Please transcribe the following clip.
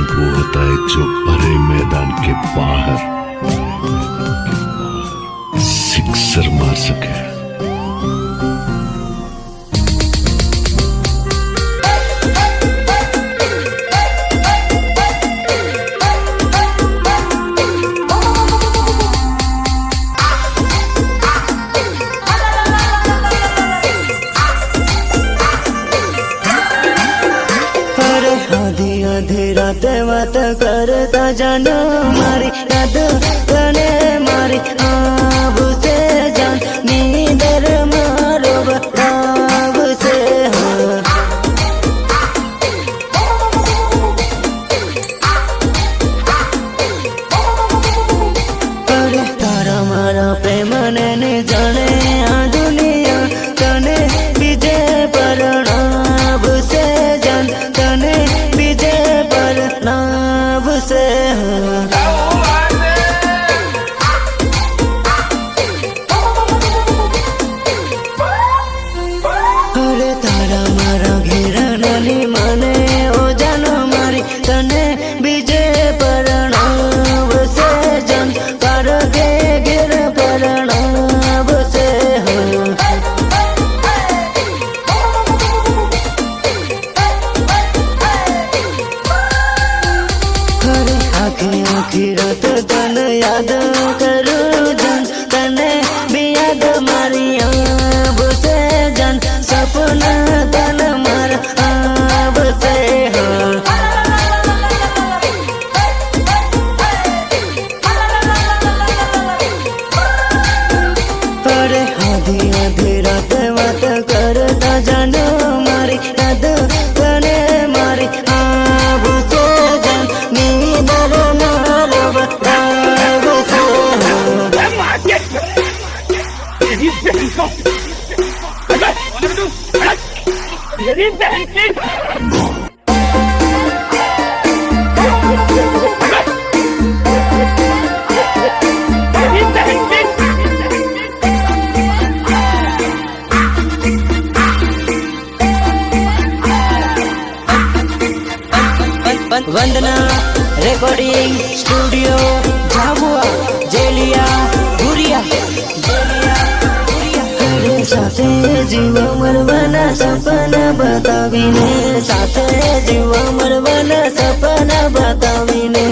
फेंक वो होता है जो भरे मैदान के बाहर सिक्सर मार सके। आधी रात बात करता जानो मारी याद तने मारी आब से जान नींदर मारो बताब से अरे तारा मारा प्रेम ने जाने आ दुनिया तने बीजे परणाब से जान तने बीजे परणाब से अरे तारा मारा घेरा नानी माने ओ जानो मारी तने बीजे परणाब से जान कर के घेर परणाब से अरे आखी आखी रात तन याद करूं जान तने भी याद मारी आब से जान सपना तन मार आब से अरे आधी आधी रात बात करता जानो मारी याद तने मारी आब से जान नींदर मारो बताब से वंदना रिकॉर्डिंग स्टूडियो झाबुआ जेलिया गुरिया साथे जीव मरवाना सपना बतावीने साथे जीव मरवाना सपना बतावीने